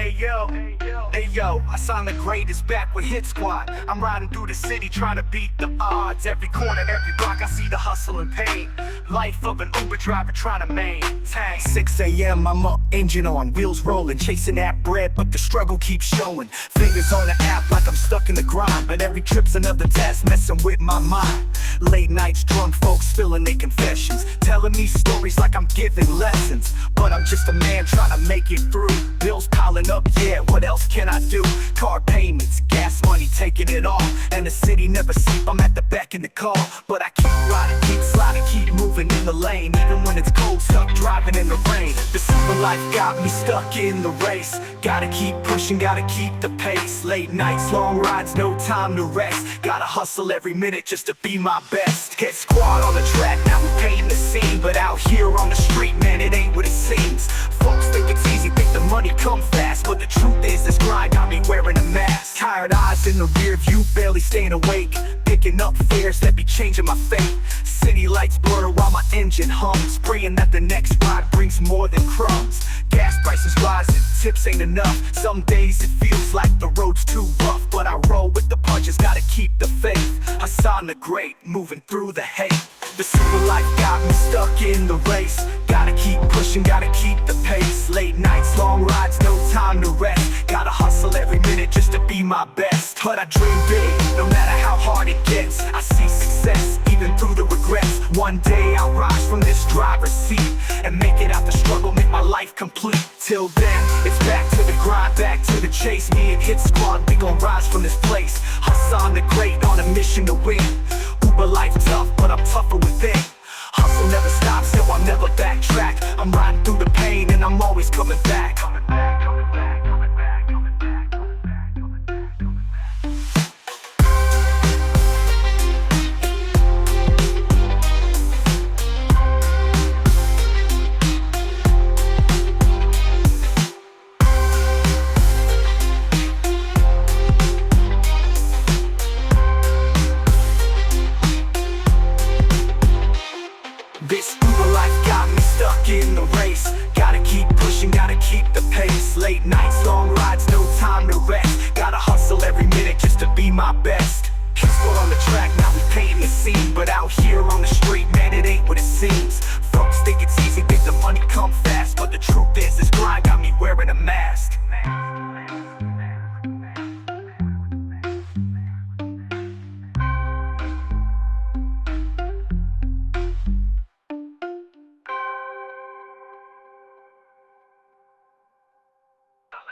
Hey yo, I signed the greatest back with Hit Squad. I'm riding through the city trying to beat the odds. Every corner, every block, I see the hustle and pain. Life of an Uber driver trying to maintain. 6 a.m. I'm up, engine on, wheels rolling, chasing that bread, but the struggle keeps showing. Fingers on the app like I'm stuck in the grind, but every trip's another test, messing with my mind. Late nights, drunk folks spilling their confessions, telling me stories like I'm giving lessons. But I'm just a man trying to make it through. Bills piling up, yeah, what else can I do? Car payments, gas money, taking it all. And the city never sleep, I'm at the beck and the call. But I keep riding, keep sliding, keep moving in the lane. Even when it's cold, stuck driving in the rain. The super life got me stuck in the race. Gotta keep pushing, gotta keep the pace. Late nights, long rides, no time to rest. Gotta hustle every minute just to be my best. Hit Squad on the track, now we painting the scene. But out here on the street, man, it ain't what it seems. Folks think it's easy, think the money come fast, but the truth is this grind got me wearing a mask. Tired eyes in the rear view, barely staying awake. Picking up fares that be changing my fate. City lights blur while my engine hums, praying that the next ride brings more than crumbs. Gas prices rising, tips ain't enough. Some days it feels like the road's too rough, but I roll with the punches, gotta keep the faith. Hassan the Great, moving through the hate. The super life got me stuck in the race. Gotta keep pushing, gotta keep the pace. Late nights, long rides, no time to rest. Gotta hustle every minute just to be my best. But I dream big, no matter how hard it gets. I see success, even through the regrets. One day I'll rise from this driver's seat and make it out the struggle, make my life complete. Till then, it's back to the grind, back to the chase. Me and Hit Squad, we gon' rise from this place. Hassan the Great on a mission to win. Uber life tough, but I'm tougher within. Hustle never stops, so I'll never backtrack. I'm riding through the pain and I'm always coming back. This Uber life got me stuck in the race. Gotta keep pushing, gotta keep the pace. Late nights, long rides, no time to rest. Gotta hustle every minute just to be my best. Peaceful on the track, now we painting the scene. But out here on the street, man, it ain't what it seems. Folks think it's easy, think the money come fast, but the truth is this grind got me wearing a mask.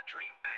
Dream.